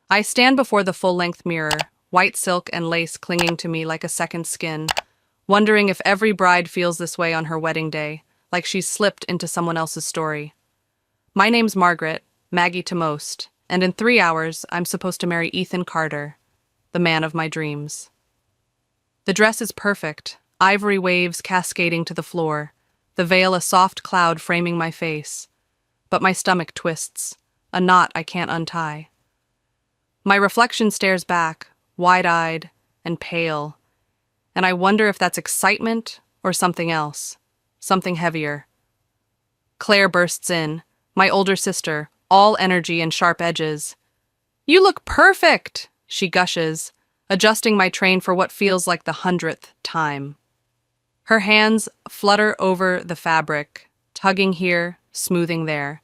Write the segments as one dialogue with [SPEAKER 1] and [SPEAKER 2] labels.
[SPEAKER 1] I stand before the full-length mirror, white silk and lace clinging to me like a second skin, wondering if every bride feels this way on her wedding day, like she's slipped into someone else's story. My name's Margaret, Maggie to most, and in 3 hours I'm supposed to marry Ethan Carter, the man of my dreams. The dress is perfect, ivory waves cascading to the floor, the veil a soft cloud framing my face. But my stomach twists, a knot I can't untie. My reflection stares back, wide-eyed and pale, and I wonder if that's excitement or something else, something heavier. Claire bursts in, my older sister, all energy and sharp edges. "You look perfect," she gushes, adjusting my train for what feels like the 100th time. Her hands flutter over the fabric, tugging here, smoothing there.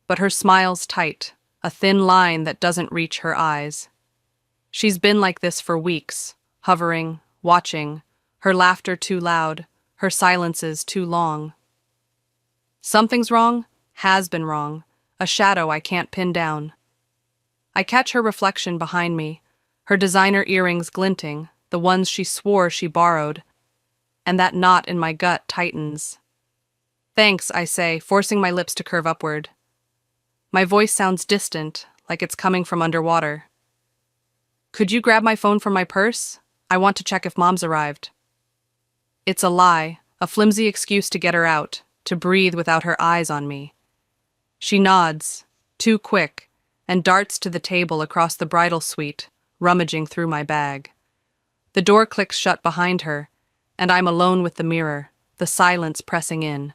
[SPEAKER 1] But her smile's tight, a thin line that doesn't reach her eyes. She's been like this for weeks, hovering, watching, her laughter too loud, her silences too long. Something's wrong, has been wrong, a shadow I can't pin down. I catch her reflection behind me, her designer earrings glinting, the ones she swore she borrowed, and that knot in my gut tightens. "Thanks," I say, forcing my lips to curve upward. My voice sounds distant, like it's coming from underwater. "Could you grab my phone from my purse? I want to check if Mom's arrived." It's a lie, a flimsy excuse to get her out, to breathe without her eyes on me. She nods, too quick, and darts to the table across the bridal suite, rummaging through my bag. The door clicks shut behind her, and I'm alone with the mirror, the silence pressing in.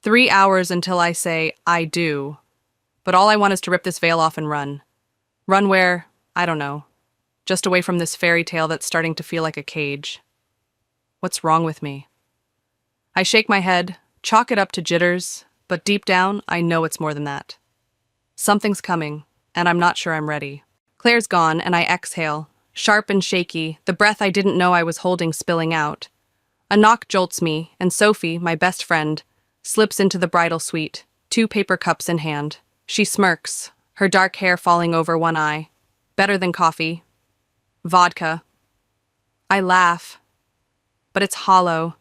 [SPEAKER 1] 3 hours until I say, I do. But all I want is to rip this veil off and run. Run where? I don't know. Just away from this fairy tale that's starting to feel like a cage. What's wrong with me? I shake my head, chalk it up to jitters, but deep down, I know it's more than that. Something's coming, and I'm not sure I'm ready. Claire's gone, and I exhale, sharp and shaky, the breath I didn't know I was holding spilling out. A knock jolts me, and Sophie, my best friend, slips into the bridal suite, 2 paper cups in hand. She smirks, her dark hair falling over one eye. Better than coffee. Vodka. I laugh, but it's hollow,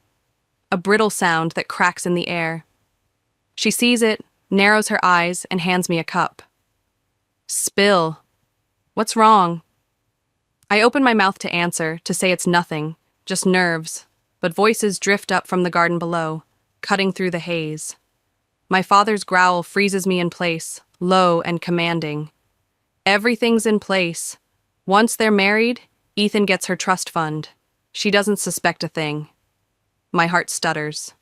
[SPEAKER 1] a brittle sound that cracks in the air. She sees it, narrows her eyes, and hands me a cup. Spill. What's wrong? I open my mouth to answer, to say it's nothing, just nerves, but voices drift up from the garden below, cutting through the haze. My father's growl freezes me in place, low and commanding. Everything's in place. Once they're married, Ethan gets her trust fund. She doesn't suspect a thing. My heart stutters.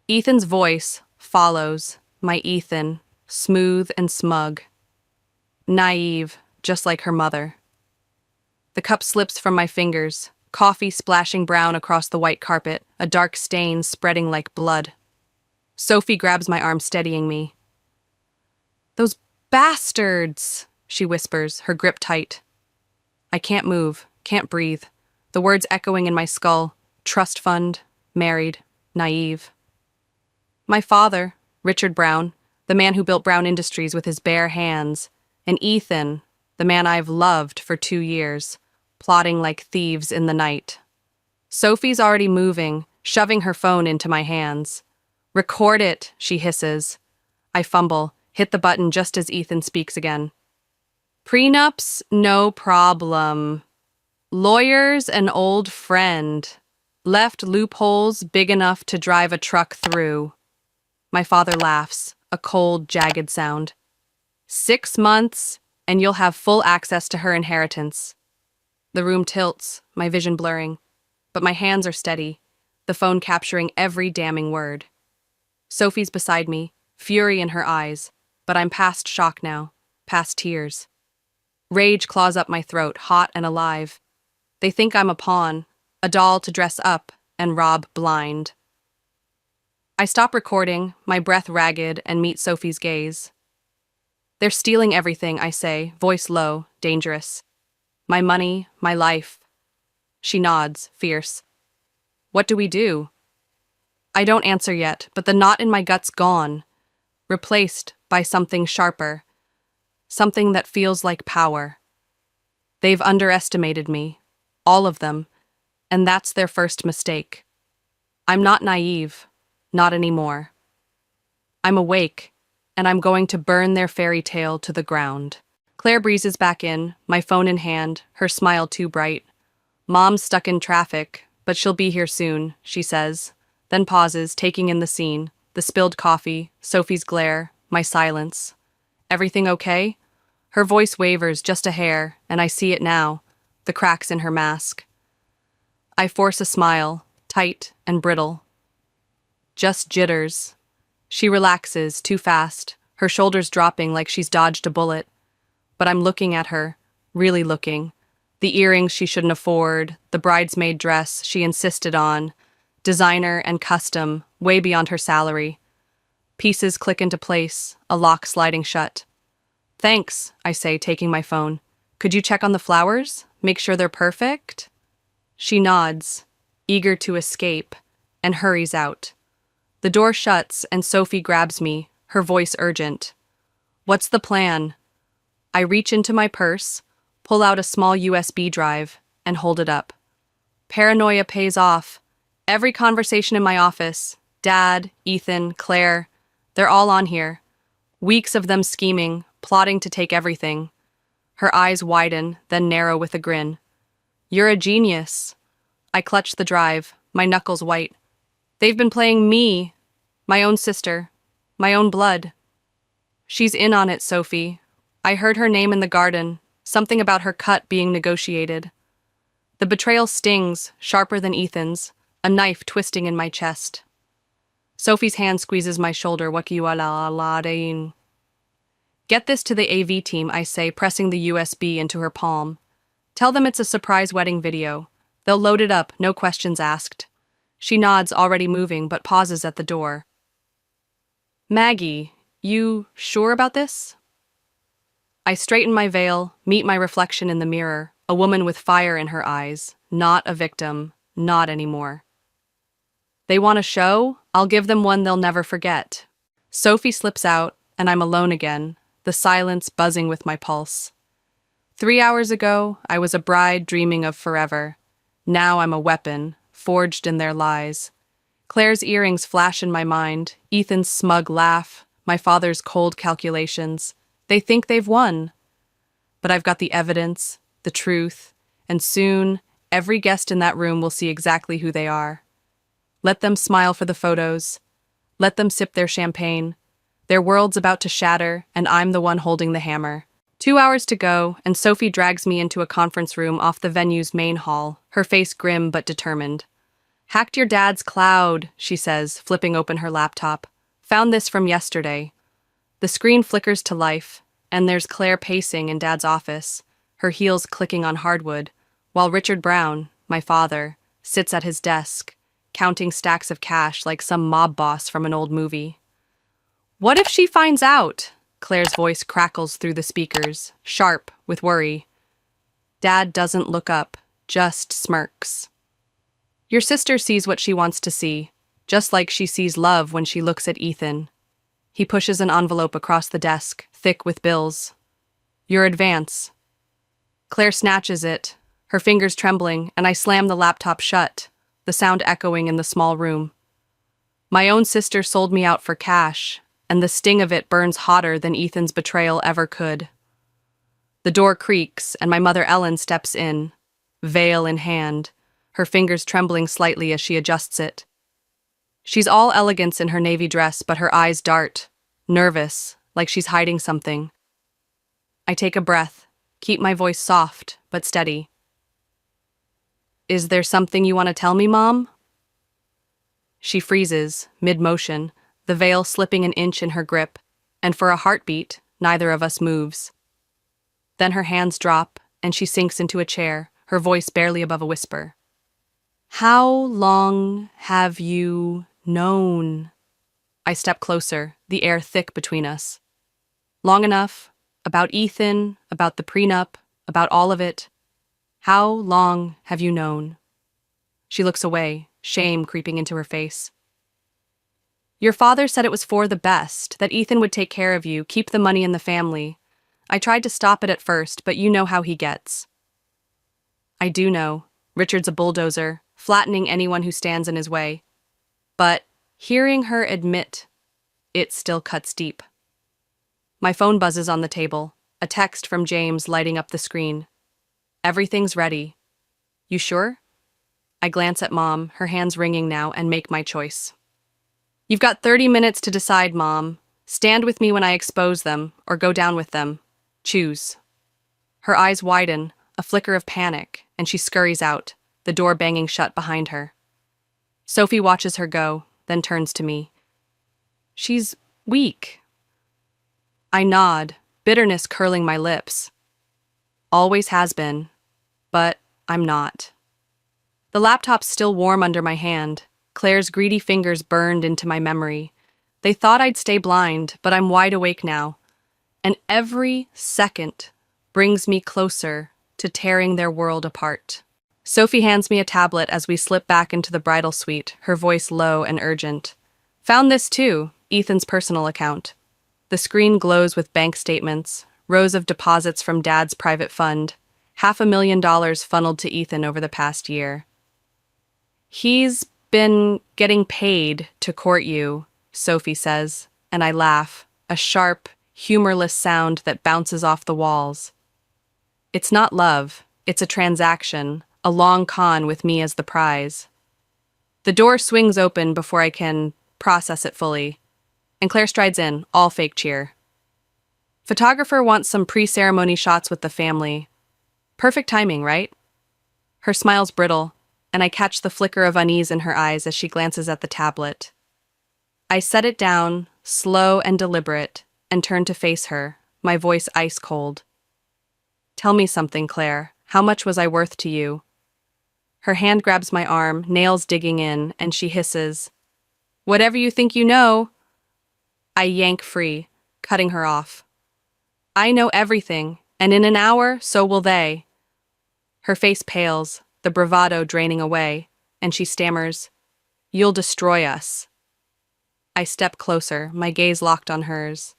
[SPEAKER 1] Ethan's voice follows, my Ethan, smooth and smug. Naive, just like her mother. The cup slips from my fingers, coffee splashing brown across the white carpet, a dark stain spreading like blood. Sophie grabs my arm, steadying me. "Those bastards," she whispers, her grip tight. I can't move, can't breathe, the words echoing in my skull. Trust fund, married, naive. My father, Richard Brown, the man who built Brown Industries with his bare hands, and Ethan, the man I've loved for 2 years, plotting like thieves in the night. Sophie's already moving, shoving her phone into my hands. "Record it," she hisses. I fumble, hit the button just as Ethan speaks again. "Prenups, no problem. Lawyers, an old friend. Left loopholes big enough to drive a truck through." My father laughs, a cold, jagged sound. 6 months, and you'll have full access to her inheritance. The room tilts, my vision blurring, but my hands are steady, the phone capturing every damning word. Sophie's beside me, fury in her eyes, but I'm past shock now, past tears. Rage claws up my throat, hot and alive. They think I'm a pawn, a doll to dress up and rob blind. I stop recording, my breath ragged, and meet Sophie's gaze. "They're stealing everything," I say, voice low, dangerous. "My money, my life." She nods, fierce. "What do we do?" I don't answer yet, but the knot in my gut's gone, replaced by something sharper. something that feels like power. They've underestimated me, all of them, and that's their first mistake. I'm not naive, not anymore. I'm awake, and I'm going to burn their fairy tale to the ground. Claire breezes back in, my phone in hand, her smile too bright. Mom's stuck in traffic, but she'll be here soon, she says, then pauses, taking in the scene, the spilled coffee, Sophie's glare, my silence. Everything okay? Her voice wavers just a hair, and I see it now, the cracks in her mask. I force a smile, tight and brittle. Just jitters. She relaxes, too fast, her shoulders dropping like she's dodged a bullet. But I'm looking at her, really looking. The earrings she shouldn't afford, the bridesmaid dress she insisted on, designer and custom, way beyond her salary. Pieces click into place, a lock sliding shut. Thanks, I say, taking my phone. Could you check on the flowers? Make sure they're perfect? She nods, eager to escape, and hurries out. The door shuts and Sophie grabs me, her voice urgent. What's the plan? I reach into my purse, pull out a small USB drive, and hold it up. Paranoia pays off. Every conversation in my office, Dad, Ethan, Claire, they're all on here. Weeks of them scheming, plotting to take everything. Her eyes widen, then narrow with a grin. You're a genius. I clutch the drive, my knuckles white. They've been playing me, my own sister, my own blood. She's in on it, Sophie. I heard her name in the garden, something about her cut being negotiated. The betrayal stings, sharper than Ethan's, a knife twisting in my chest. Sophie's hand squeezes my shoulder. Get this to the AV team, I say, pressing the USB into her palm. Tell them it's a surprise wedding video. They'll load it up, no questions asked. She nods, already moving, but pauses at the door. Maggie, you sure about this? I straighten my veil, meet my reflection in the mirror, a woman with fire in her eyes, not a victim, not anymore. They want a show? I'll give them one they'll never forget. Sophie slips out, and I'm alone again, the silence buzzing with my pulse. 3 hours ago, I was a bride dreaming of forever. Now I'm a weapon, forged in their lies. Claire's earrings flash in my mind, Ethan's smug laugh, my father's cold calculations. They think they've won. But I've got the evidence, the truth, and soon, every guest in that room will see exactly who they are. Let them smile for the photos. Let them sip their champagne. Their world's about to shatter, and I'm the one holding the hammer. 2 hours to go, and Sophie drags me into a conference room off the venue's main hall, her face grim but determined. Hacked your dad's cloud, she says, flipping open her laptop. Found this from yesterday. The screen flickers to life, and there's Claire pacing in Dad's office, her heels clicking on hardwood, while Richard Brown, my father, sits at his desk, counting stacks of cash like some mob boss from an old movie. What if she finds out? Claire's voice crackles through the speakers, sharp with worry. Dad doesn't look up, just smirks. Your sister sees what she wants to see, just like she sees love when she looks at Ethan. He pushes an envelope across the desk, thick with bills. Your advance. Claire snatches it, her fingers trembling, and I slam the laptop shut, the sound echoing in the small room. My own sister sold me out for cash, and the sting of it burns hotter than Ethan's betrayal ever could. The door creaks, and my mother Ellen steps in, veil in hand, her fingers trembling slightly as she adjusts it. She's all elegance in her navy dress, but her eyes dart, nervous, like she's hiding something. I take a breath, keep my voice soft but steady. Is there something you want to tell me, Mom? She freezes, mid-motion, the veil slipping an inch in her grip, and for a heartbeat, neither of us moves. Then her hands drop, and she sinks into a chair, her voice barely above a whisper. How long have you known? I step closer, the air thick between us. Long enough, about Ethan, about the prenup, about all of it. How long have you known? She looks away, shame creeping into her face. Your father said it was for the best, that Ethan would take care of you, keep the money in the family. I tried to stop it at first, but you know how he gets. I do know. Richard's a bulldozer, flattening anyone who stands in his way. But hearing her admit, it still cuts deep. My phone buzzes on the table, a text from James lighting up the screen. Everything's ready. You sure? I glance at Mom, her hands ringing now, and make my choice. You've got 30 minutes to decide, Mom. Stand with me when I expose them, or go down with them. Choose. Her eyes widen, a flicker of panic, and she scurries out, the door banging shut behind her. Sophie watches her go, then turns to me. She's weak. I nod, bitterness curling my lips. Always has been, but I'm not. The laptop's still warm under my hand. Claire's greedy fingers burned into my memory. They thought I'd stay blind, but I'm wide awake now. And every second brings me closer to tearing their world apart. Sophie hands me a tablet as we slip back into the bridal suite, her voice low and urgent. Found this too, Ethan's personal account. The screen glows with bank statements, rows of deposits from Dad's private fund, $500,000 funneled to Ethan over the past year. He's been getting paid to court you, Sophie says, and I laugh, a sharp, humorless sound that bounces off the walls. It's not love, it's a transaction, a long con with me as the prize. The door swings open before I can process it fully, and Claire strides in, all fake cheer. Photographer wants some pre-ceremony shots with the family. Perfect timing, right? Her smile's brittle, and I catch the flicker of unease in her eyes as she glances at the tablet. I set it down, slow and deliberate, and turn to face her, my voice ice cold. Tell me something, Claire. How much was I worth to you? Her hand grabs my arm, nails digging in, and she hisses, Whatever you think you know. I yank free, cutting her off. I know everything, and in an hour, so will they. Her face pales, the bravado draining away, and she stammers, You'll destroy us. I step closer, my gaze locked on hers.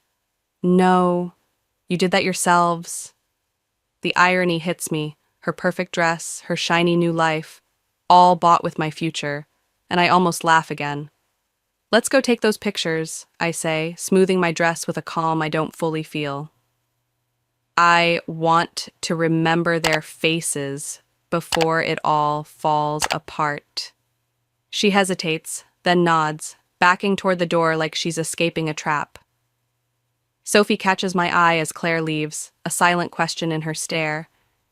[SPEAKER 1] No, you did that yourselves. The irony hits me, her perfect dress, her shiny new life, all bought with my future, and I almost laugh again. Let's go take those pictures, I say, smoothing my dress with a calm I don't fully feel. I want to remember their faces before it all falls apart. She hesitates, then nods, backing toward the door like she's escaping a trap. Sophie catches my eye as Claire leaves, a silent question in her stare,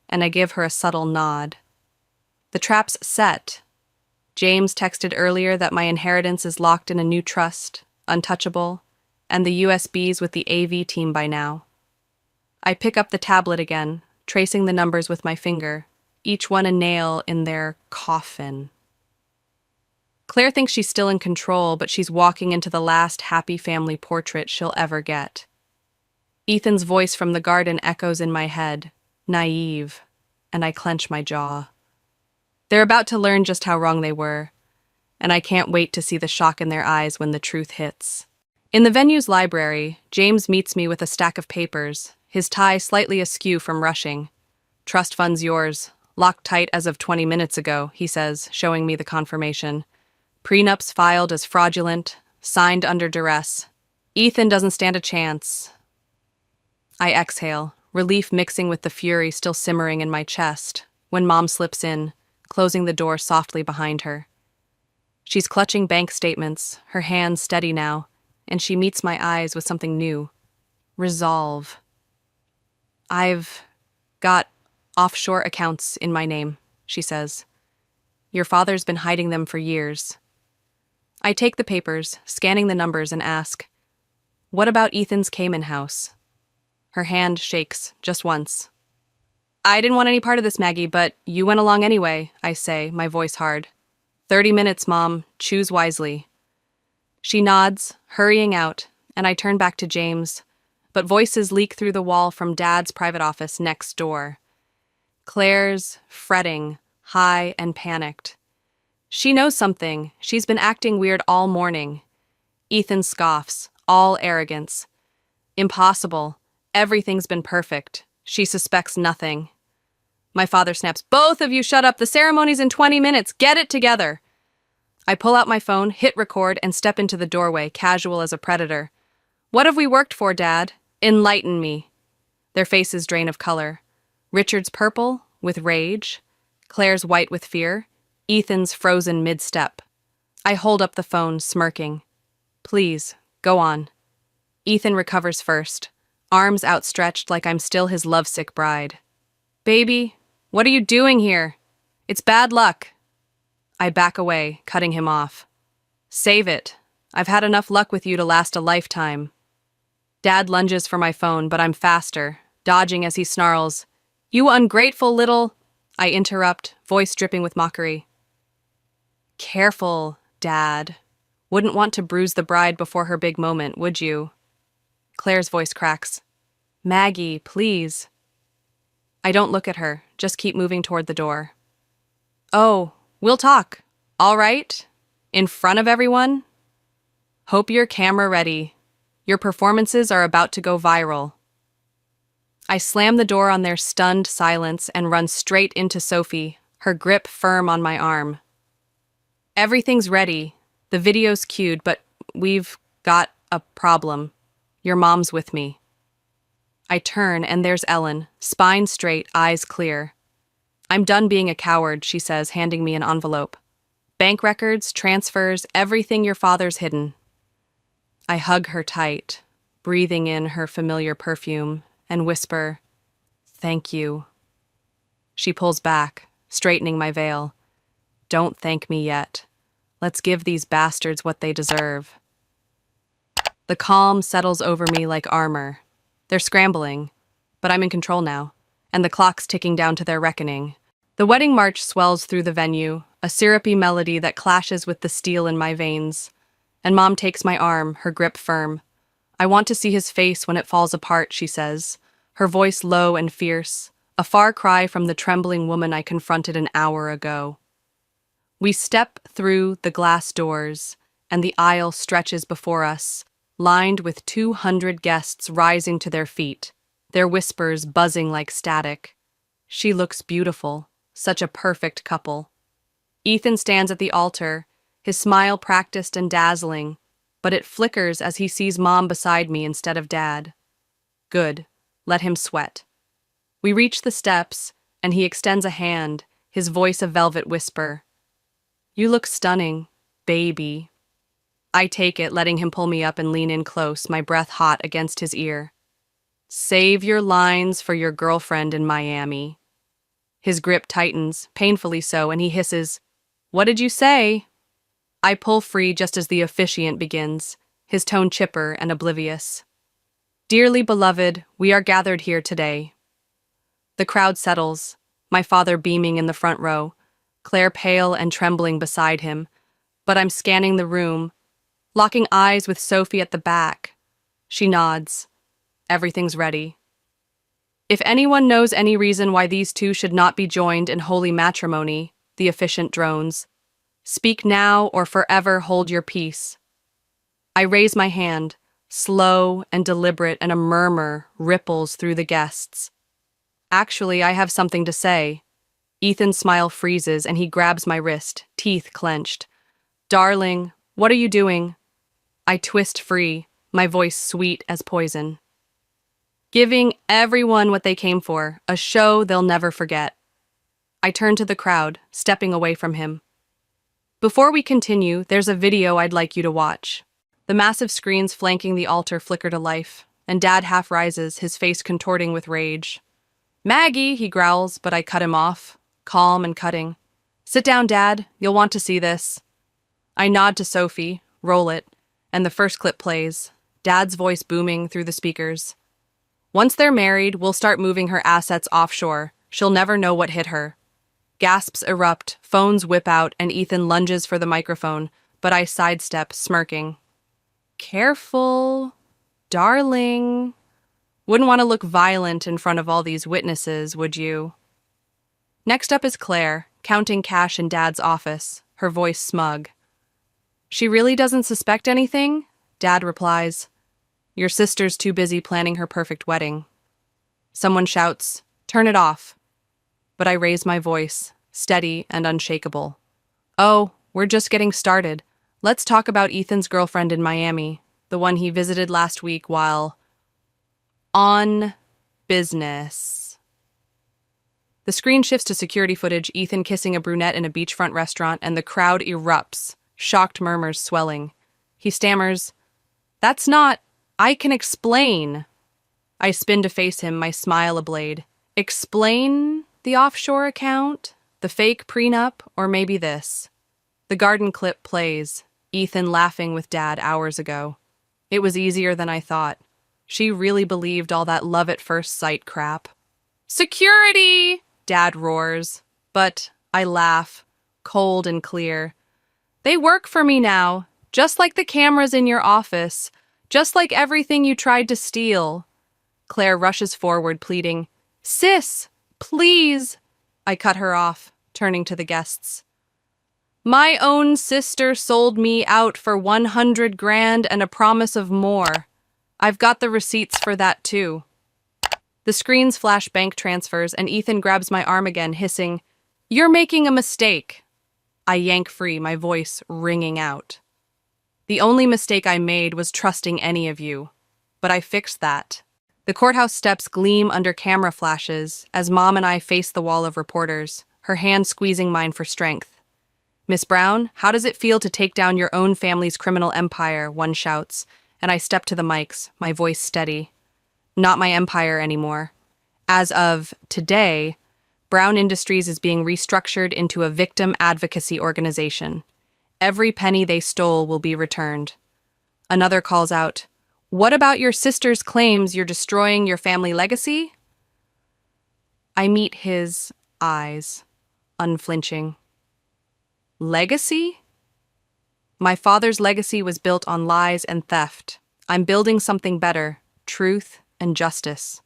[SPEAKER 1] and I give her a subtle nod. The trap's set. James texted earlier that my inheritance is locked in a new trust, untouchable, and the USB's with the AV team by now. I pick up the tablet again, tracing the numbers with my finger, each one a nail in their coffin. Claire thinks she's still in control, but she's walking into the last happy family portrait she'll ever get. Ethan's voice from the garden echoes in my head, naive, and I clench my jaw. They're about to learn just how wrong they were, and I can't wait to see the shock in their eyes when the truth hits. In the venue's library, James meets me with a stack of papers, his tie slightly askew from rushing. Trust fund's yours, locked tight as of 20 minutes ago, he says, showing me the confirmation. Prenups filed as fraudulent, signed under duress. Ethan doesn't stand a chance. I exhale, relief mixing with the fury still simmering in my chest, when Mom slips in, closing the door softly behind her. She's clutching bank statements, her hands steady now, and she meets my eyes with something new. Resolve. I've got offshore accounts in my name, she says. Your father's been hiding them for years. I take the papers, scanning the numbers, and ask, What about Ethan's Cayman house? Her hand shakes, just once. I didn't want any part of this, Maggie, but you went along anyway, I say, my voice hard. 30 minutes, Mom. Choose wisely. She nods, hurrying out, and I turn back to James, but voices leak through the wall from Dad's private office next door. Claire's fretting, high and panicked. She knows something. She's been acting weird all morning. Ethan scoffs, all arrogance. Impossible. Everything's been perfect. She suspects nothing. My father snaps, "Both of you shut up. The ceremony's in 20 minutes. Get it together." I pull out my phone, hit record, and step into the doorway, casual as a predator. "What have we worked for, Dad? Enlighten me." Their faces drain of color. Richard's purple, with rage. Claire's white with fear. Ethan's frozen mid-step. I hold up the phone, smirking. "Please, go on." Ethan recovers first, arms outstretched like I'm still his lovesick bride. "Baby, what are you doing here? It's bad luck." I back away, cutting him off. "Save it. I've had enough luck with you to last a lifetime." Dad lunges for my phone, but I'm faster, dodging as he snarls, "You ungrateful little—" I interrupt, voice dripping with mockery. "Careful, Dad. Wouldn't want to bruise the bride before her big moment, would you?" Claire's voice cracks. "Maggie, please." I don't look at her, just keep moving toward the door. "Oh, we'll talk. All right? In front of everyone? Hope you're camera ready. Your performances are about to go viral." I slam the door on their stunned silence and run straight into Sophie, her grip firm on my arm. "Everything's ready. The video's cued, but we've got a problem. Your mom's with me." I turn and there's Ellen, spine straight, eyes clear. "I'm done being a coward," she says, handing me an envelope. "Bank records, transfers, everything your father's hidden." I hug her tight, breathing in her familiar perfume, and whisper, "Thank you." She pulls back, straightening my veil. "Don't thank me yet. Let's give these bastards what they deserve." The calm settles over me like armor. They're scrambling, but I'm in control now, and the clock's ticking down to their reckoning. The wedding march swells through the venue, a syrupy melody that clashes with the steel in my veins. And Mom takes my arm, her grip firm. "I want to see his face when it falls apart," she says, her voice low and fierce, a far cry from the trembling woman I confronted an hour ago. We step through the glass doors, and the aisle stretches before us, lined with 200 guests rising to their feet, their whispers buzzing like static. She looks beautiful, such a perfect couple. Ethan stands at the altar, his smile practiced and dazzling, but it flickers as he sees Mom beside me instead of Dad. Good, let him sweat. We reach the steps, and he extends a hand, his voice a velvet whisper. "You look stunning, baby." I take it, letting him pull me up and lean in close, my breath hot against his ear. "Save your lines for your girlfriend in Miami." His grip tightens, painfully so, and he hisses, "What did you say?" I pull free just as the officiant begins, his tone chipper and oblivious. "Dearly beloved, we are gathered here today." The crowd settles, my father beaming in the front row, Claire pale and trembling beside him, but I'm scanning the room, locking eyes with Sophie at the back. She nods. Everything's ready. "If anyone knows any reason why these two should not be joined in holy matrimony," the officiant drones, "speak now or forever hold your peace." I raise my hand, slow and deliberate, and a murmur ripples through the guests. "Actually, I have something to say." Ethan's smile freezes and he grabs my wrist, teeth clenched. "Darling, what are you doing?" I twist free, my voice sweet as poison. "Giving everyone what they came for, a show they'll never forget." I turn to the crowd, stepping away from him. "Before we continue, there's a video I'd like you to watch." The massive screens flanking the altar flicker to life, and Dad half rises, his face contorting with rage. "Maggie," he growls, but I cut him off, calm and cutting. "Sit down, Dad. You'll want to see this." I nod to Sophie, roll it, and the first clip plays, Dad's voice booming through the speakers. "Once they're married, we'll start moving her assets offshore. She'll never know what hit her." Gasps erupt, phones whip out, and Ethan lunges for the microphone, but I sidestep, smirking. "Careful, darling. Wouldn't want to look violent in front of all these witnesses, would you?" Next up is Claire, counting cash in Dad's office, her voice smug. "She really doesn't suspect anything?" Dad replies. Your sister's too busy planning her perfect wedding. Someone shouts, "Turn it off." But I raise my voice, steady and unshakable. "Oh, we're just getting started. Let's talk about Ethan's girlfriend in Miami, the one he visited last week while on business." The screen shifts to security footage, Ethan kissing a brunette in a beachfront restaurant, and the crowd erupts, shocked murmurs swelling. He stammers, "That's not... I can explain." I spin to face him, my smile ablade. Explain the offshore account? The fake prenup? Or maybe this? The garden clip plays, Ethan laughing with Dad hours ago. It was easier than I thought. She really believed all that love at first sight crap. "Security!" Dad roars. But I laugh, cold and clear. "They work for me now, just like the cameras in your office, just like everything you tried to steal." Claire rushes forward, pleading, "Sis, please." I cut her off, turning to the guests. "My own sister sold me out for 100 grand and a promise of more. I've got the receipts for that too." The screens flash bank transfers, and Ethan grabs my arm again, hissing, "You're making a mistake." I yank free, my voice ringing out. "The only mistake I made was trusting any of you. But I fixed that." The courthouse steps gleam under camera flashes as Mom and I face the wall of reporters, her hand squeezing mine for strength. "Miss Brown, how does it feel to take down your own family's criminal empire?" one shouts, and I step to the mics, my voice steady. Not my empire anymore. As of today, Brown Industries is being restructured into a victim advocacy organization. Every penny they stole will be returned. Another calls out, "What about your sister's claims you're destroying your family legacy?" I meet his eyes, unflinching. Legacy? My father's legacy was built on lies and theft. I'm building something better, truth and justice.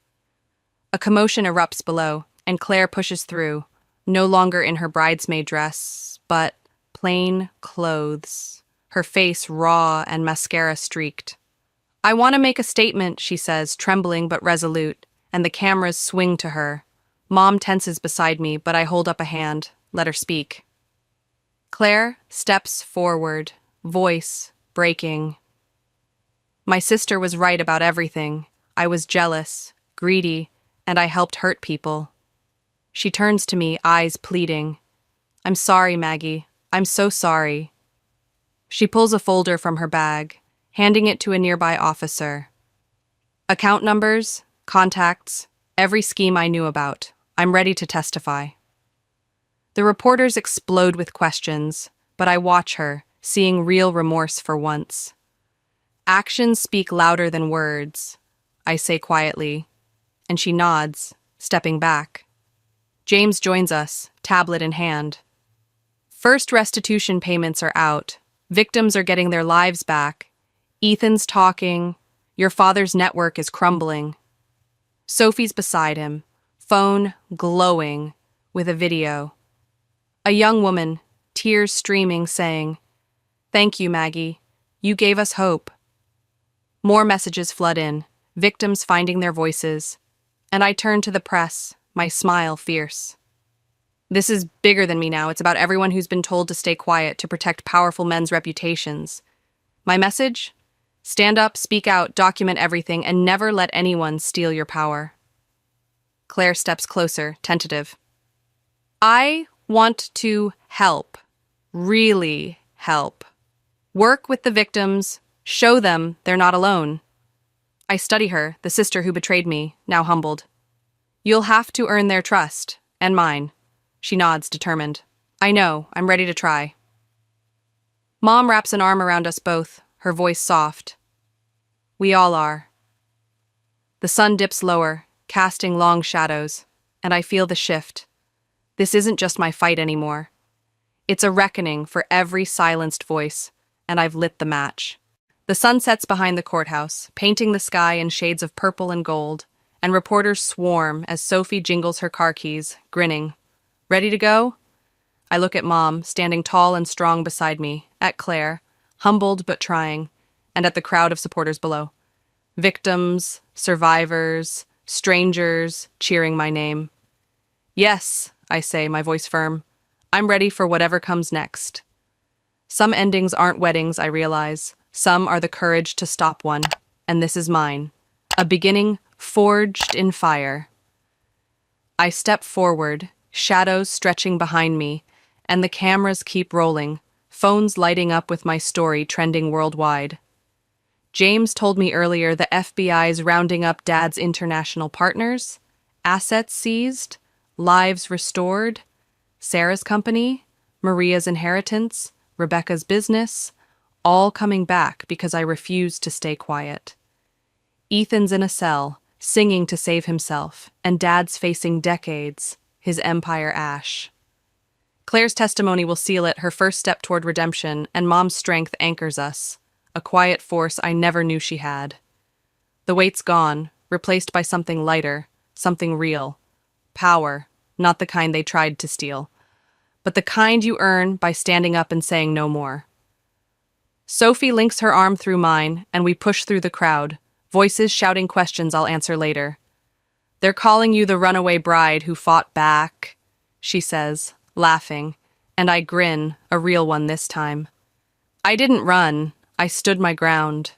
[SPEAKER 1] A commotion erupts below, and Claire pushes through, no longer in her bridesmaid dress, but plain clothes, her face raw and mascara streaked. "I want to make a statement," she says, trembling but resolute, and the cameras swing to her. Mom tenses beside me, but I hold up a hand, let her speak. Claire steps forward, voice breaking. "My sister was right about everything. I was jealous, greedy, and I helped hurt people." She turns to me, eyes pleading. "I'm sorry, Maggie. I'm so sorry." She pulls a folder from her bag, handing it to a nearby officer. Account numbers, contacts, every scheme I knew about. I'm ready to testify. The reporters explode with questions, but I watch her, seeing real remorse for once. "Actions speak louder than words," I say quietly, and she nods, stepping back. James joins us, tablet in hand. First restitution payments are out. Victims are getting their lives back. Ethan's talking. Your father's network is crumbling. Sophie's beside him, phone glowing with a video. A young woman, tears streaming, saying, "Thank you, Maggie. You gave us hope." More messages flood in, victims finding their voices, and I turn to the press, my smile fierce. This is bigger than me now. It's about everyone who's been told to stay quiet to protect powerful men's reputations. My message? Stand up, speak out, document everything, and never let anyone steal your power. Claire steps closer, tentative. "I want to help. Really help. Work with the victims. Show them they're not alone." I study her, the sister who betrayed me, now humbled. "You'll have to earn their trust, and mine." She nods, determined. "I know, I'm ready to try." Mom wraps an arm around us both, her voice soft. "We all are." The sun dips lower, casting long shadows, and I feel the shift. This isn't just my fight anymore. It's a reckoning for every silenced voice, and I've lit the match. The sun sets behind the courthouse, painting the sky in shades of purple and gold, and reporters swarm as Sophie jingles her car keys, grinning. "Ready to go?" I look at Mom, standing tall and strong beside me, at Claire, humbled but trying, and at the crowd of supporters below. Victims, survivors, strangers cheering my name. Yes, I say, my voice firm. I'm ready for whatever comes next. Some endings aren't weddings, I realize. Some are the courage to stop one, and this is mine. A beginning forged in fire. I step forward, shadows stretching behind me, and the cameras keep rolling, phones lighting up with my story trending worldwide. James told me earlier the FBI's rounding up Dad's international partners, assets seized, lives restored, Sarah's company, Maria's inheritance, Rebecca's business, all coming back because I refused to stay quiet. Ethan's in a cell, singing to save himself, and Dad's facing decades, his empire ash. Claire's testimony will seal it, her first step toward redemption, and Mom's strength anchors us, a quiet force I never knew she had. The weight's gone, replaced by something lighter, something real. Power, not the kind they tried to steal, but the kind you earn by standing up and saying no more. Sophie links her arm through mine, and we push through the crowd, voices shouting questions I'll answer later. They're calling you the runaway bride who fought back, she says, laughing, and I grin, a real one this time. I didn't run, I stood my ground.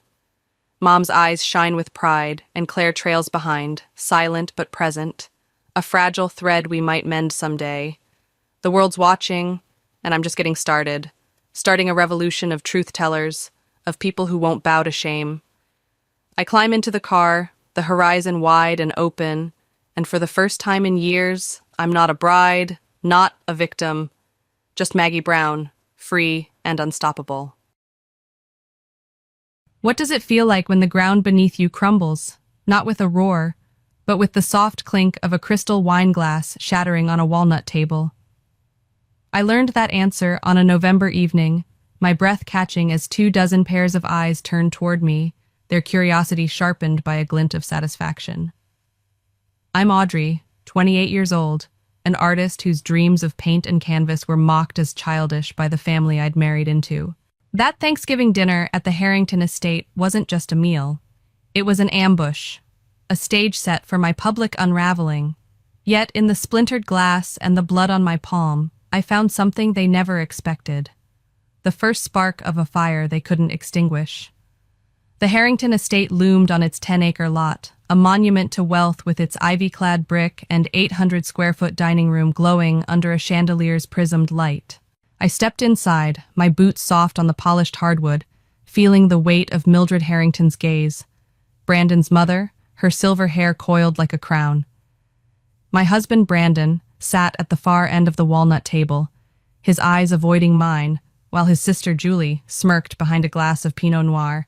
[SPEAKER 1] Mom's eyes shine with pride, and Claire trails behind, silent but present, a fragile thread we might mend someday. The world's watching, and I'm just getting started, starting a revolution of truth-tellers, of people who won't bow to shame. I climb into the car, the horizon wide and open, and for the first time in years, I'm not a bride, not a victim, just Maggie Brown, free and unstoppable. What does it feel like when the ground beneath you crumbles, not with a roar, but with the soft clink of a crystal wine glass shattering on a walnut table? I learned that answer on a November evening, my breath catching as 24 pairs of eyes turned toward me, their curiosity sharpened by a glint of satisfaction. I'm Audrey, 28 years old, an artist whose dreams of paint and canvas were mocked as childish by the family I'd married into. That Thanksgiving dinner at the Harrington estate wasn't just a meal. It was an ambush, a stage set for my public unraveling. Yet in the splintered glass and the blood on my palm, I found something they never expected. The first spark of a fire they couldn't extinguish. The Harrington estate loomed on its 10-acre lot, a monument to wealth with its ivy-clad brick and 800-square-foot dining room glowing under a chandelier's prismed light. I stepped inside, my boots soft on the polished hardwood, feeling the weight of Mildred Harrington's gaze. Brandon's mother, her silver hair coiled like a crown. My husband, Brandon, sat at the far end of the walnut table, his eyes avoiding mine, while his sister Julie smirked behind a glass of Pinot Noir.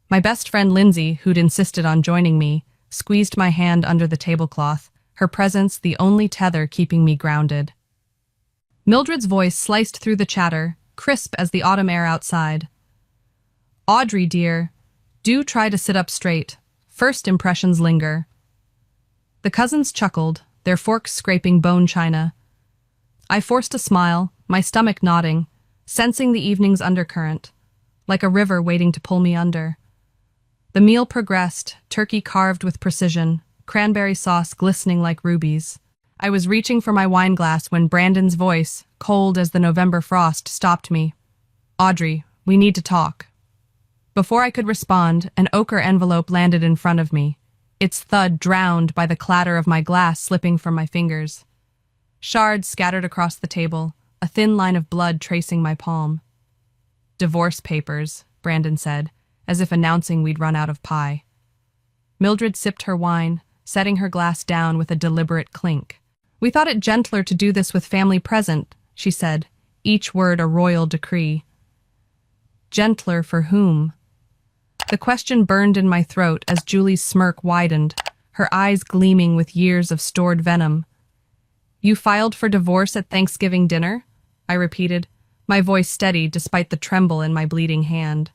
[SPEAKER 1] My best friend Lindsay, who'd insisted on joining me, squeezed my hand under the tablecloth, her presence the only tether keeping me grounded. Mildred's voice sliced through the chatter, crisp as the autumn air outside. Audrey, dear, do try to sit up straight. First impressions linger. The cousins chuckled, their forks scraping bone china. I forced a smile, my stomach nodding, sensing the evening's undercurrent, like a river waiting to pull me under. The meal progressed, turkey carved with precision, cranberry sauce glistening like rubies. I was reaching for my wine glass when Brandon's voice, cold as the November frost, stopped me. Audrey, we need to talk. Before I could respond, an ochre envelope landed in front of me, its thud drowned by the clatter of my glass slipping from my fingers. Shards scattered across the table, a thin line of blood tracing my palm. Divorce papers, Brandon said, as if announcing we'd run out of pie. Mildred sipped her wine, setting her glass down with a deliberate clink. We thought it gentler to do this with family present, she said, each word a royal decree. Gentler for whom? The question burned in my throat as Julie's smirk widened, her eyes gleaming with years of stored venom. You filed for divorce at Thanksgiving dinner? I repeated, my voice steady despite the tremble in my bleeding hand.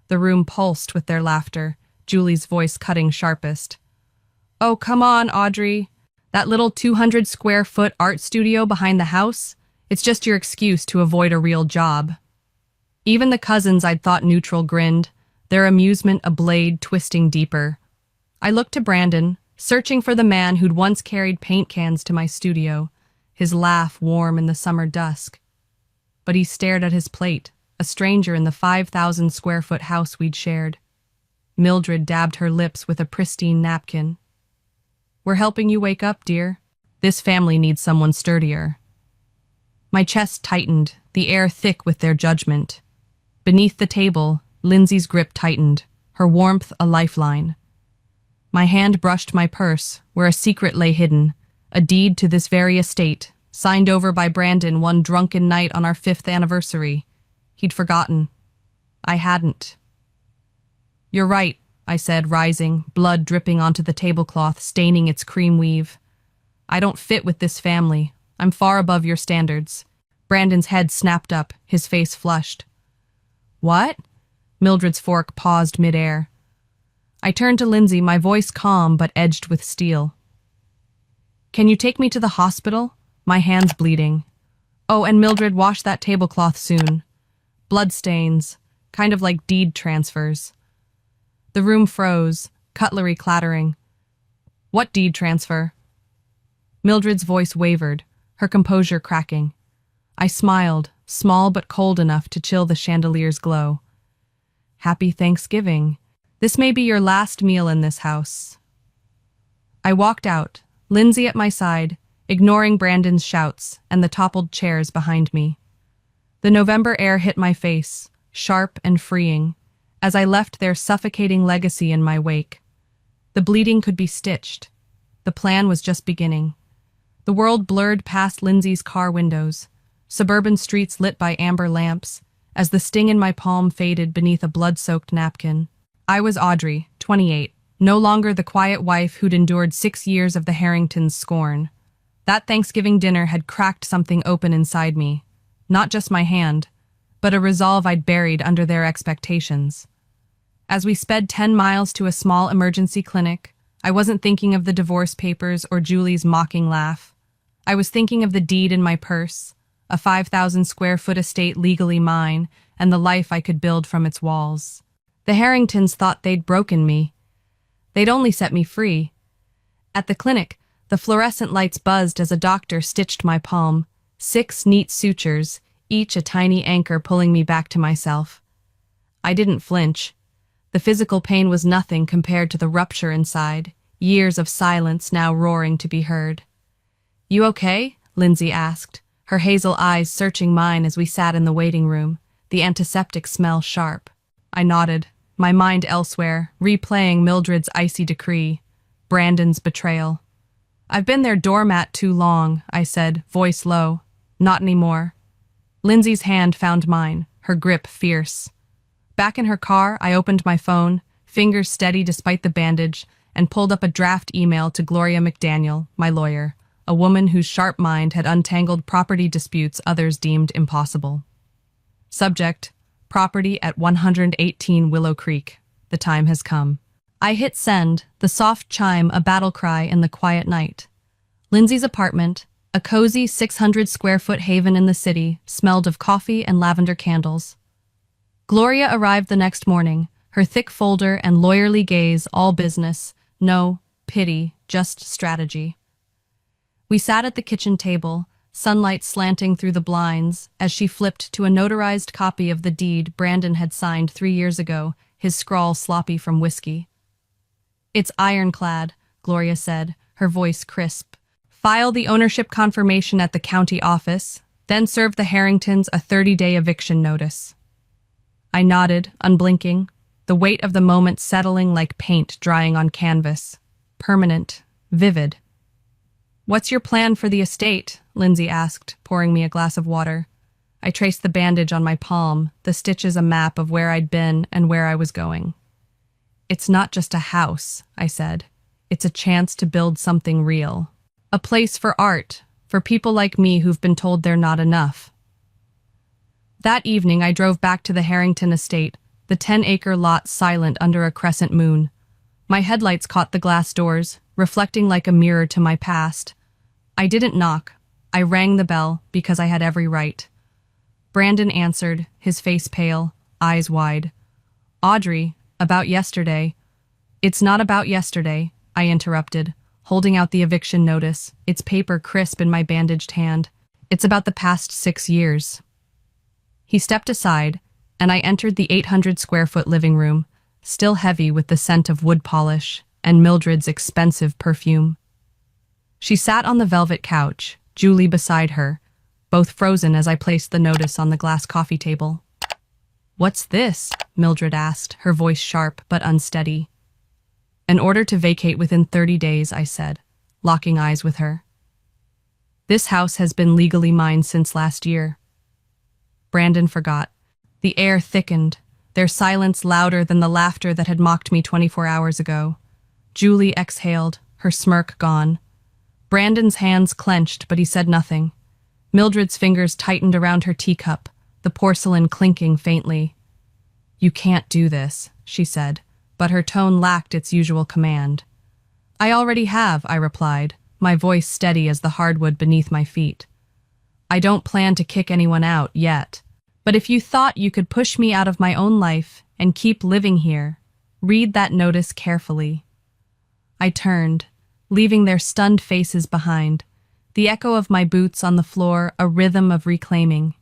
[SPEAKER 1] The room pulsed with their laughter, Julie's voice cutting sharpest. Oh, come on, Audrey. That little 200-square-foot art studio behind the house? It's just your excuse to avoid a real job. Even the cousins I'd thought neutral grinned, their amusement a blade twisting deeper. I looked to Brandon, searching for the man who'd once carried paint cans to my studio, his laugh warm in the summer dusk. But he stared at his plate, a stranger in the 5,000-square-foot house we'd shared. Mildred dabbed her lips with a pristine napkin. "We're helping you wake up, dear. This family needs someone sturdier." My chest tightened, the air thick with their judgment. Beneath the table, Lindsay's grip tightened, her warmth a lifeline. My hand brushed my purse, where a secret lay hidden, a deed to this very estate, signed over by Brandon one drunken night on our 5th anniversary. He'd forgotten. I hadn't. "You're right," I said, rising, blood dripping onto the tablecloth, staining its cream weave. "I don't fit with this family. I'm far above your standards." Brandon's head snapped up, his face flushed. "What?" Mildred's fork paused midair. I turned to Lindsay, my voice calm but edged with steel. "Can you take me to the hospital? My hand's bleeding. Oh, and Mildred, wash that tablecloth soon. Bloodstains, kind of like deed transfers." The room froze, cutlery clattering. "What deed transfer?" Mildred's voice wavered, her composure cracking. I smiled, small but cold enough to chill the chandelier's glow. "Happy Thanksgiving. This may be your last meal in this house." I walked out, Lindsay at my side, ignoring Brandon's shouts and the toppled chairs behind me. The November air hit my face, sharp and freeing, as I left their suffocating legacy in my wake. The bleeding could be stitched. The plan was just beginning. The world blurred past Lindsay's car windows, suburban streets lit by amber lamps, as the sting in my palm faded beneath a blood-soaked napkin. I was Audrey, 28, no longer the quiet wife who'd endured 6 years of the Harringtons' scorn. That Thanksgiving dinner had cracked something open inside me, not just my hand, but a resolve I'd buried under their expectations. As we sped 10 miles to a small emergency clinic, I wasn't thinking of the divorce papers or Julie's mocking laugh. I was thinking of the deed in my purse, a 5,000-square-foot estate legally mine, and the life I could build from its walls. The Harringtons thought they'd broken me. They'd only set me free. At the clinic, the fluorescent lights buzzed as a doctor stitched my palm, 6 neat sutures, each a tiny anchor pulling me back to myself. I didn't flinch. The physical pain was nothing compared to the rupture inside, years of silence now roaring to be heard. "You okay?" Lindsay asked, her hazel eyes searching mine as we sat in the waiting room, the antiseptic smell sharp. I nodded, my mind elsewhere, replaying Mildred's icy decree, Brandon's betrayal. "I've been their doormat too long," I said, voice low. "Not anymore." Lindsay's hand found mine, her grip fierce. Back in her car, I opened my phone, fingers steady despite the bandage, and pulled up a draft email to Gloria McDaniel, my lawyer, a woman whose sharp mind had untangled property disputes others deemed impossible. Subject: property at 118 Willow Creek. The time has come. I hit send, the soft chime a battle cry in the quiet night. Lindsay's apartment, a cozy 600-square-foot haven in the city, smelled of coffee and lavender candles. Gloria arrived the next morning, her thick folder and lawyerly gaze all business, no pity, just strategy. We sat at the kitchen table, sunlight slanting through the blinds, as she flipped to a notarized copy of the deed Brandon had signed 3 years ago, his scrawl sloppy from whiskey. "It's ironclad," Gloria said, her voice crisp. "File the ownership confirmation at the county office, then serve the Harringtons a 30-day eviction notice." I nodded, unblinking, the weight of the moment settling like paint drying on canvas. Permanent, vivid. "What's your plan for the estate?" Lindsay asked, pouring me a glass of water. I traced the bandage on my palm, the stitches a map of where I'd been and where I was going. "It's not just a house," I said. "It's a chance to build something real. A place for art, for people like me who've been told they're not enough." That evening, I drove back to the Harrington estate, the 10-acre lot silent under a crescent moon. My headlights caught the glass doors, reflecting like a mirror to my past. I didn't knock. I rang the bell because I had every right. Brandon answered, his face pale, eyes wide. "Audrey, About yesterday. It's not about yesterday, I interrupted, holding out the eviction notice, its paper crisp in my bandaged hand. It's about the past 6 years. He stepped aside, and I entered the 800-square-foot living room, still heavy with the scent of wood polish and Mildred's expensive perfume. She sat on the velvet couch, Julie beside her, both frozen as I placed the notice on the glass coffee table. "What's this?" Mildred asked, her voice sharp but unsteady. "An order to vacate within 30 days, I said, locking eyes with her. "This house has been legally mine since last year." Brandon forgot. The air thickened, their silence louder than the laughter that had mocked me 24 hours ago. Julie exhaled, her smirk gone. Brandon's hands clenched, but he said nothing. Mildred's fingers tightened around her teacup, the porcelain clinking faintly. "You can't do this," she said, but her tone lacked its usual command. "I already have," I replied, my voice steady as the hardwood beneath my feet. "I don't plan to kick anyone out yet. But if you thought you could push me out of my own life and keep living here, read that notice carefully." I turned, leaving their stunned faces behind, the echo of my boots on the floor a rhythm of reclaiming.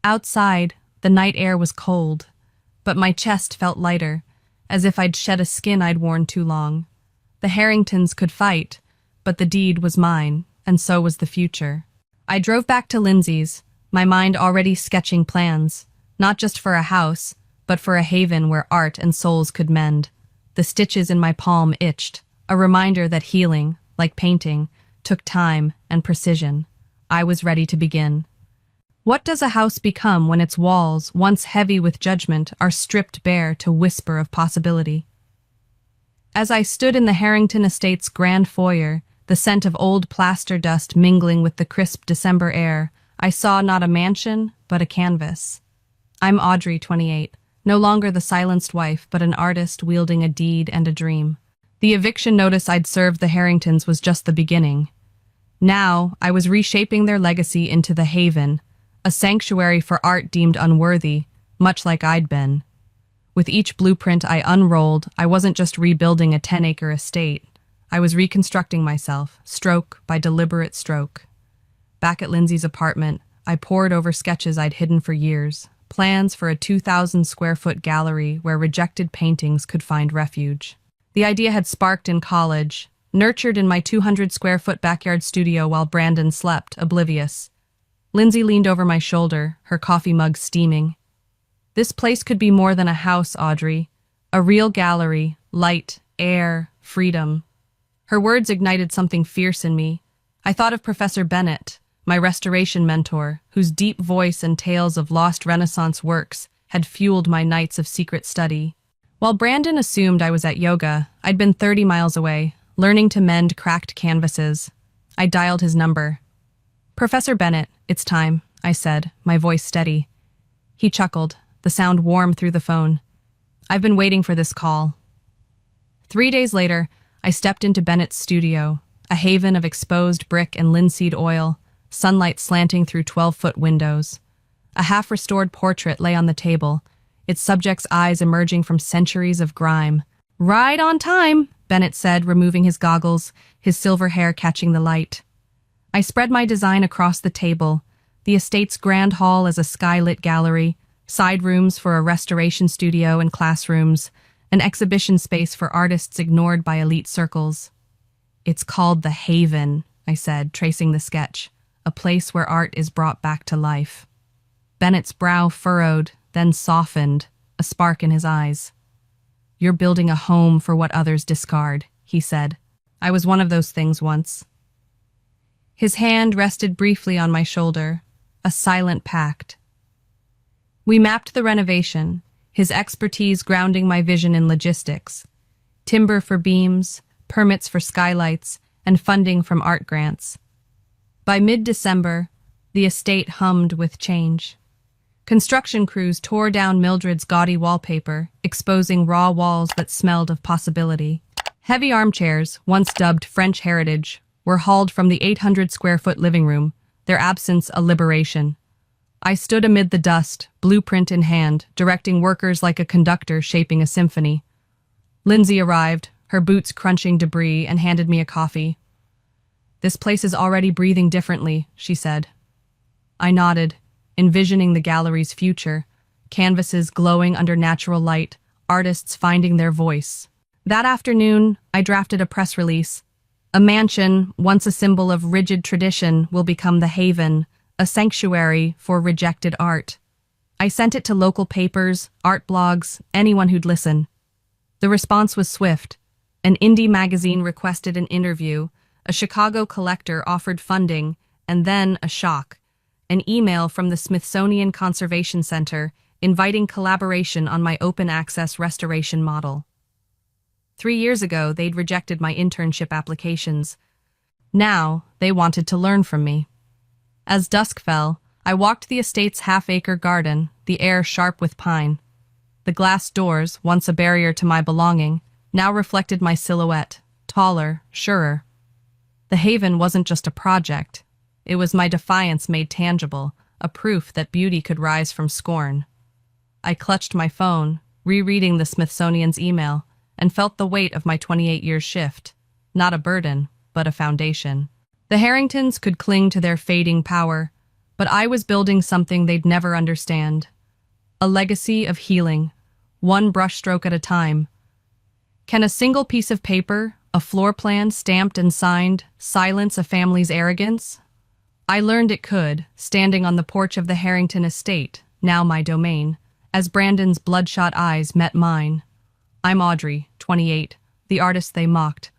[SPEAKER 1] Outside, the night air was cold, but my chest felt lighter, as if I'd shed a skin I'd worn too long. The Harringtons could fight, but the deed was mine, and so was the future. I drove back to Lindsay's, my mind already sketching plans, not just for a house, but for a haven where art and souls could mend. The stitches in my palm itched, a reminder that healing, like painting, took time and precision. I was ready to begin. What does a house become when its walls, once heavy with judgment, are stripped bare to whisper of possibility? As I stood in the Harrington estate's grand foyer, the scent of old plaster dust mingling with the crisp December air, I saw not a mansion, but a canvas. I'm Audrey, 28, no longer the silenced wife, but an artist wielding a deed and a dream. The eviction notice I'd served the Harringtons was just the beginning. Now, I was reshaping their legacy into the haven, a sanctuary for art deemed unworthy, much like I'd been. With each blueprint I unrolled, I wasn't just rebuilding a 10-acre estate. I was reconstructing myself, stroke by deliberate stroke. Back at Lindsay's apartment, I pored over sketches I'd hidden for years, plans for a 2,000-square-foot gallery where rejected paintings could find refuge. The idea had sparked in college, nurtured in my 200-square-foot backyard studio while Brandon slept, oblivious. Lindsay leaned over my shoulder, her coffee mug steaming. "This place could be more than a house, Audrey. A real gallery, light, air, freedom." Her words ignited something fierce in me. I thought of Professor Bennett, my restoration mentor, whose deep voice and tales of lost Renaissance works had fueled my nights of secret study. While Brandon assumed I was at yoga, I'd been 30 miles away, learning to mend cracked canvases. I dialed his number. "Professor Bennett, it's time," I said, my voice steady. He chuckled, the sound warm through the phone. "I've been waiting for this call." 3 days later, I stepped into Bennett's studio, a haven of exposed brick and linseed oil, sunlight slanting through 12-foot windows. A half-restored portrait lay on the table, its subject's eyes emerging from centuries of grime. "Right on time," Bennett said, removing his goggles, his silver hair catching the light. I spread my design across the table, the estate's grand hall as a sky-lit gallery, side rooms for a restoration studio and classrooms, an exhibition space for artists ignored by elite circles. "It's called the Haven," I said, tracing the sketch, "a place where art is brought back to life." Bennett's brow furrowed, then softened, a spark in his eyes. "You're building a home for what others discard," he said. "I was one of those things once." His hand rested briefly on my shoulder, a silent pact. We mapped the renovation, his expertise grounding my vision in logistics. Timber for beams, permits for skylights, and funding from art grants. By mid-December, the estate hummed with change. Construction crews tore down Mildred's gaudy wallpaper, exposing raw walls that smelled of possibility. Heavy armchairs, once dubbed French heritage, were hauled from the 800-square-foot living room, their absence a liberation. I stood amid the dust, blueprint in hand, directing workers like a conductor shaping a symphony. Lindsay arrived, her boots crunching debris, and handed me a coffee. "This place is already breathing differently," she said. I nodded, envisioning the gallery's future, canvases glowing under natural light, artists finding their voice. That afternoon, I drafted a press release. A mansion, once a symbol of rigid tradition, will become the haven, a sanctuary for rejected art. I sent it to local papers, art blogs, anyone who'd listen. The response was swift. An indie magazine requested an interview, a Chicago collector offered funding, and then a shock. An email from the Smithsonian Conservation Center inviting collaboration on my open-access restoration model. 3 years ago, they'd rejected my internship applications. Now, they wanted to learn from me. As dusk fell, I walked the estate's half-acre garden, the air sharp with pine. The glass doors, once a barrier to my belonging, now reflected my silhouette, taller, surer. The haven wasn't just a project. It was my defiance made tangible, a proof that beauty could rise from scorn. I clutched my phone, rereading the Smithsonian's email, and felt the weight of my 28 years shift. Not a burden, but a foundation. The Harringtons could cling to their fading power, but I was building something they'd never understand. A legacy of healing, one brushstroke at a time. Can a single piece of paper, a floor plan stamped and signed, silence a family's arrogance? I learned it could, standing on the porch of the Harrington estate, now my domain, as Brandon's bloodshot eyes met mine. I'm Audrey, 28, the artist they mocked,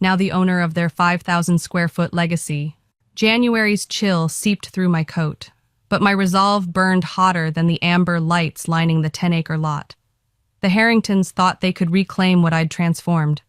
[SPEAKER 1] now the owner of their 5,000-square-foot legacy. January's chill seeped through my coat, but my resolve burned hotter than the amber lights lining the 10-acre lot. The Harringtons thought they could reclaim what I'd transformed.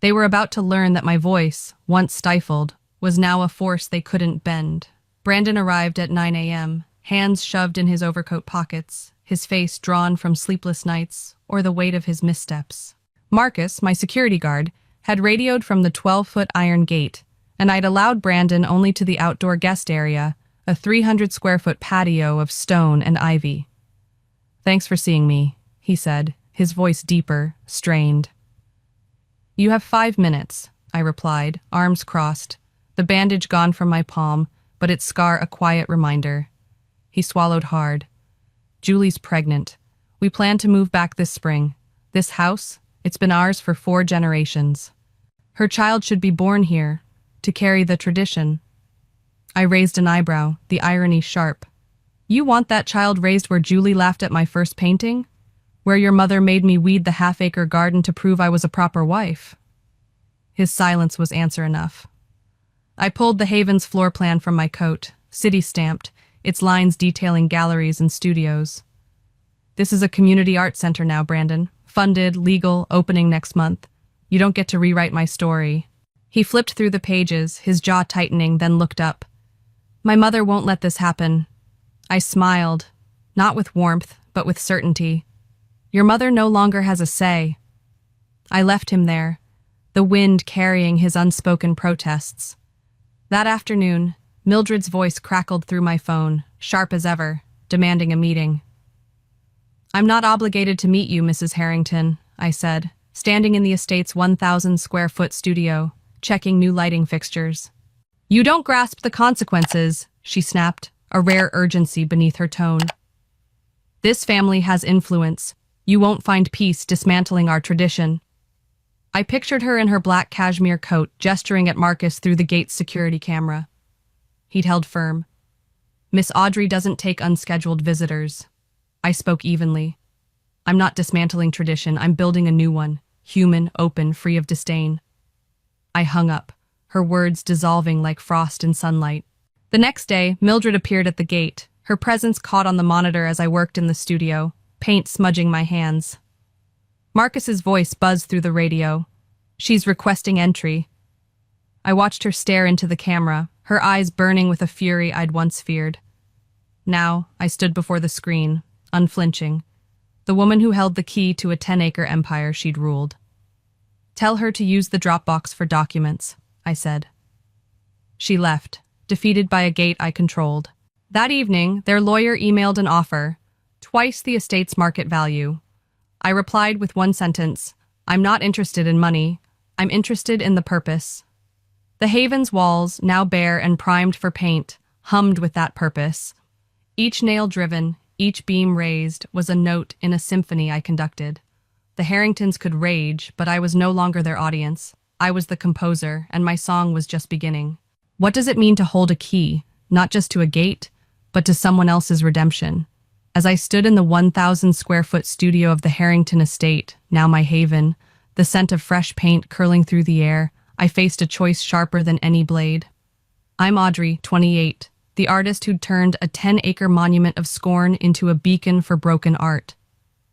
[SPEAKER 1] They were about to learn that my voice, once stifled, was now a force they couldn't bend. Brandon arrived at 9 a.m., hands shoved in his overcoat pockets, his face drawn from sleepless nights or the weight of his missteps. Marcus, my security guard, had radioed from the 12-foot iron gate, and I'd allowed Brandon only to the outdoor guest area, a 300-square-foot patio of stone and ivy. "Thanks for seeing me," he said, his voice deeper, strained. "You have 5 minutes," I replied, arms crossed, the bandage gone from my palm, but its scar a quiet reminder. He swallowed hard. "Julie's pregnant. We plan to move back this spring. This house, it's been ours for 4 generations. Her child should be born here, to carry the tradition." I raised an eyebrow, the irony sharp. "You want that child raised where Julie laughed at my first painting? Where your mother made me weed the half-acre garden to prove I was a proper wife?" His silence was answer enough. I pulled the Haven's floor plan from my coat, city-stamped, its lines detailing galleries and studios. "This is a community art center now, Brandon. Funded, legal, opening next month. You don't get to rewrite my story." He flipped through the pages, his jaw tightening, then looked up. "My mother won't let this happen." I smiled, not with warmth, but with certainty. "Your mother no longer has a say." I left him there, the wind carrying his unspoken protests. That afternoon, Mildred's voice crackled through my phone, sharp as ever, demanding a meeting. "I'm not obligated to meet you, Mrs. Harrington," I said, standing in the estate's 1,000-square-foot studio, checking new lighting fixtures. "You don't grasp the consequences," she snapped, a rare urgency beneath her tone. "This family has influence. You won't find peace dismantling our tradition." I pictured her in her black cashmere coat, gesturing at Marcus through the gate's security camera. He'd held firm. "Miss Audrey doesn't take unscheduled visitors." I spoke evenly. "I'm not dismantling tradition, I'm building a new one, human, open, free of disdain." I hung up, her words dissolving like frost in sunlight. The next day, Mildred appeared at the gate, her presence caught on the monitor as I worked in the studio, paint smudging my hands. Marcus's voice buzzed through the radio. "She's requesting entry." I watched her stare into the camera, her eyes burning with a fury I'd once feared. Now, I stood before the screen, unflinching, the woman who held the key to a 10-acre empire she'd ruled. "Tell her to use the Dropbox for documents," I said. She left, defeated by a gate I controlled. That evening, their lawyer emailed an offer, twice the estate's market value. I replied with one sentence, "I'm not interested in money. I'm interested in the purpose." The Haven's walls, now bare and primed for paint, hummed with that purpose. Each nail driven, each beam raised, was a note in a symphony I conducted. The Harringtons could rage, but I was no longer their audience. I was the composer, and my song was just beginning. What does it mean to hold a key, not just to a gate, but to someone else's redemption? As I stood in the 1,000-square-foot studio of the Harrington estate, now my haven, the scent of fresh paint curling through the air, I faced a choice sharper than any blade. I'm Audrey, 28, the artist who'd turned a 10-acre monument of scorn into a beacon for broken art.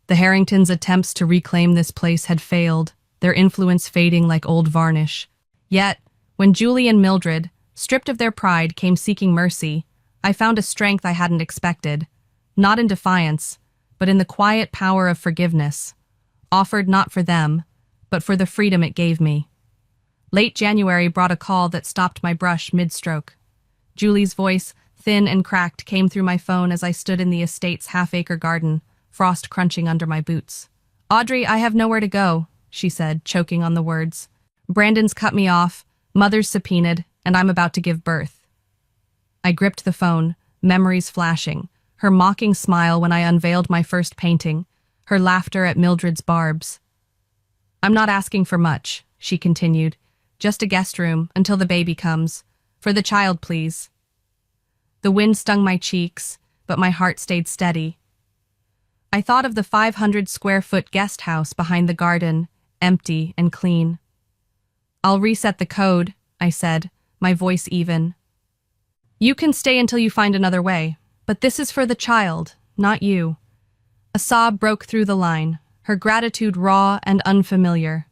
[SPEAKER 1] The Harringtons' attempts to reclaim this place had failed, their influence fading like old varnish. Yet, when Julie and Mildred, stripped of their pride, came seeking mercy, I found a strength I hadn't expected, not in defiance, but in the quiet power of forgiveness, offered not for them, but for the freedom it gave me. Late January brought a call that stopped my brush mid-stroke. Julie's voice, thin and cracked, came through my phone as I stood in the estate's half-acre garden, frost crunching under my boots. "Audrey, I have nowhere to go," she said, choking on the words. "Brandon's cut me off, Mother's subpoenaed, and I'm about to give birth." I gripped the phone, memories flashing, her mocking smile when I unveiled my first painting, her laughter at Mildred's barbs. "I'm not asking for much," she continued. "Just a guest room until the baby comes. For the child, please." The wind stung my cheeks, but my heart stayed steady. I thought of the 500-square-foot guest house behind the garden, empty and clean. "I'll reset the code," I said, my voice even. "You can stay until you find another way, but this is for the child, not you." A sob broke through the line, her gratitude raw and unfamiliar.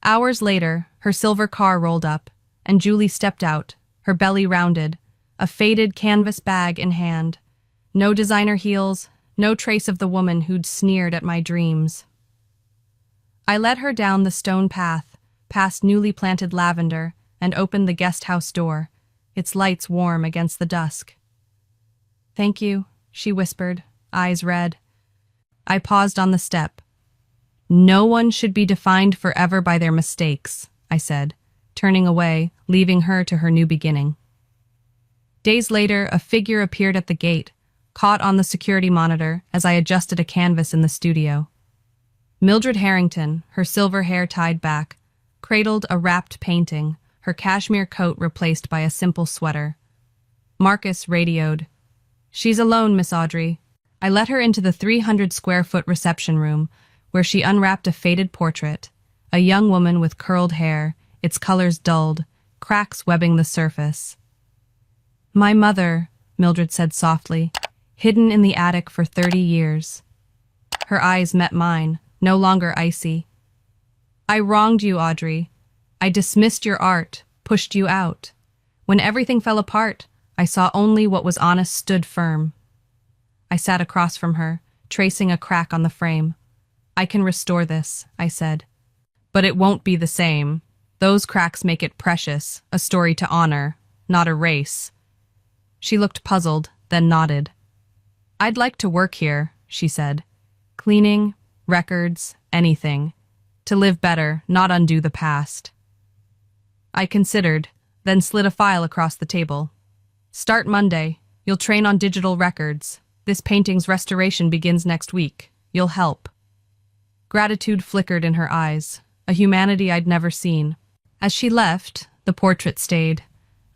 [SPEAKER 1] Hours later, her silver car rolled up, and Julie stepped out, her belly rounded, a faded canvas bag in hand. No designer heels, no trace of the woman who'd sneered at my dreams. I led her down the stone path, past newly planted lavender, and opened the guest house door, its lights warm against the dusk. "Thank you," she whispered, eyes red. I paused on the step. "No one should be defined forever by their mistakes," I said, turning away, leaving her to her new beginning. Days later, a figure appeared at the gate, caught on the security monitor as I adjusted a canvas in the studio. Mildred Harrington, her silver hair tied back, cradled a wrapped painting, her cashmere coat replaced by a simple sweater. Marcus radioed, "She's alone, Miss Audrey." I led her into the 300-square-foot reception room, where she unwrapped a faded portrait, a young woman with curled hair, its colors dulled, cracks webbing the surface. "My mother," Mildred said softly, "hidden in the attic for 30 years. Her eyes met mine, no longer icy. "I wronged you, Audrey. I dismissed your art, pushed you out. When everything fell apart, I saw only what was honest stood firm." I sat across from her, tracing a crack on the frame. "I can restore this," I said. "But it won't be the same. Those cracks make it precious, a story to honor, not erase." She looked puzzled, then nodded. "I'd like to work here," she said. "Cleaning, records, anything. To live better, not undo the past." I considered, then slid a file across the table. "Start Monday. You'll train on digital records. This painting's restoration begins next week. You'll help." Gratitude flickered in her eyes, a humanity I'd never seen. As she left, the portrait stayed,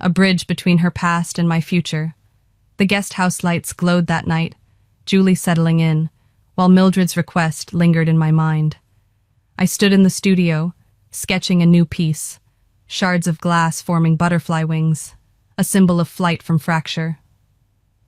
[SPEAKER 1] a bridge between her past and my future. The guest house lights glowed that night, Julie settling in, while Mildred's request lingered in my mind. I stood in the studio, sketching a new piece, shards of glass forming butterfly wings, a symbol of flight from fracture.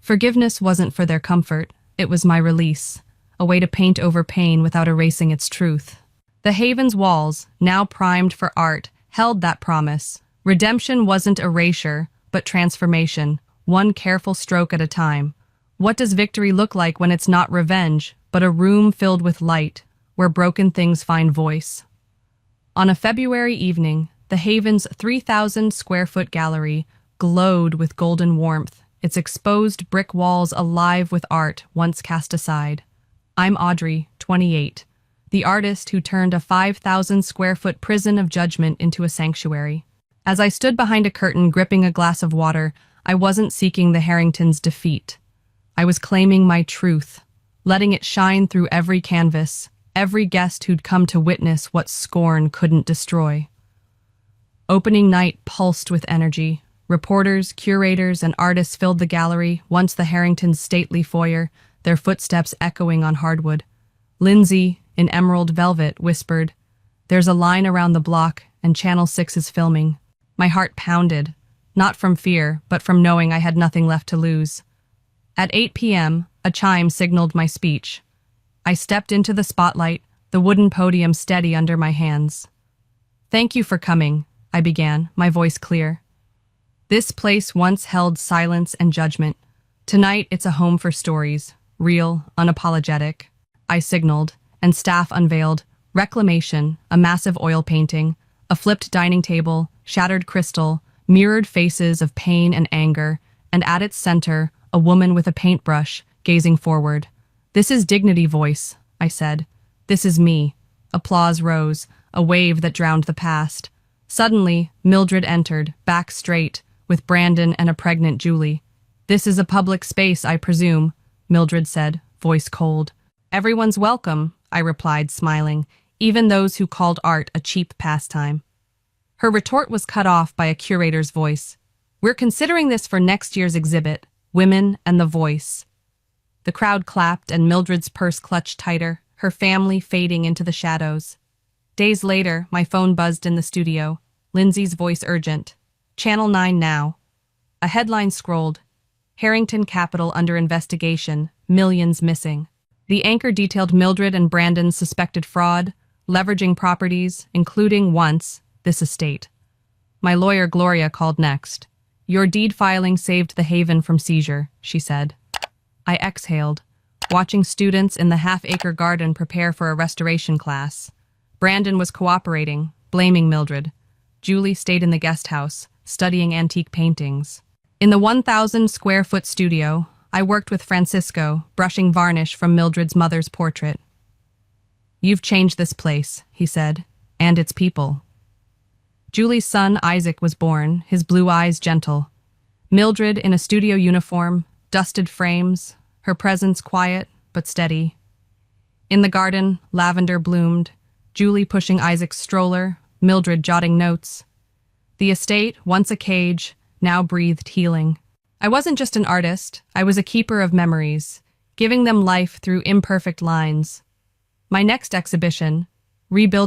[SPEAKER 1] Forgiveness wasn't for their comfort, it was my release, a way to paint over pain without erasing its truth. The Haven's walls, now primed for art, held that promise. Redemption wasn't erasure, but transformation, one careful stroke at a time. What does victory look like when it's not revenge, but a room filled with light, where broken things find voice? On a February evening, the Haven's 3,000-square-foot gallery glowed with golden warmth, its exposed brick walls alive with art once cast aside. I'm Audrey, 28, the artist who turned a 5,000 square foot prison of judgment into a sanctuary. As I stood behind a curtain gripping a glass of water, I wasn't seeking the Harringtons' defeat. I was claiming my truth, letting it shine through every canvas, every guest who'd come to witness what scorn couldn't destroy. Opening night pulsed with energy. Reporters, curators, and artists filled the gallery, once the Harringtons' stately foyer, their footsteps echoing on hardwood. Lindsay, in emerald velvet, whispered, "There's a line around the block, and Channel 6 is filming." My heart pounded, not from fear, but from knowing I had nothing left to lose. At 8 p.m., a chime signaled my speech. I stepped into the spotlight, the wooden podium steady under my hands. "Thank you for coming," I began, my voice clear. "This place once held silence and judgment. Tonight it's a home for stories, real, unapologetic." I signaled, and staff unveiled Reclamation, a massive oil painting, a flipped dining table, shattered crystal, mirrored faces of pain and anger, and at its center, a woman with a paintbrush, gazing forward. "This is Dignity Voice," I said. "This is me." Applause rose, a wave that drowned the past. Suddenly, Mildred entered, back straight, with Brandon and a pregnant Julie. "This is a public space, I presume," Mildred said, voice cold. "Everyone's welcome," I replied, smiling, "even those who called art a cheap pastime." Her retort was cut off by a curator's voice. "We're considering this for next year's exhibit, Women and the Voice." The crowd clapped and Mildred's purse clutched tighter, her family fading into the shadows. Days later, my phone buzzed in the studio. Lindsay's voice urgent. "Channel 9 now." A headline scrolled, "Harrington Capital under investigation, millions missing." The anchor detailed Mildred and Brandon's suspected fraud, leveraging properties, including, once, this estate. My lawyer Gloria called next. "Your deed filing saved the haven from seizure," she said. I exhaled, watching students in the half-acre garden prepare for a restoration class. Brandon was cooperating, blaming Mildred. Julie stayed in the guest house, studying antique paintings. In the 1,000-square-foot studio, I worked with Francisco, brushing varnish from Mildred's mother's portrait. "You've changed this place," he said, "and its people." Julie's son, Isaac, was born, his blue eyes gentle. Mildred, in a studio uniform, dusted frames, her presence quiet but steady. In the garden, lavender bloomed, Julie pushing Isaac's stroller, Mildred jotting notes. The estate, once a cage, now breathed healing. I wasn't just an artist, I was a keeper of memories, giving them life through imperfect lines. My next exhibition, Rebuilding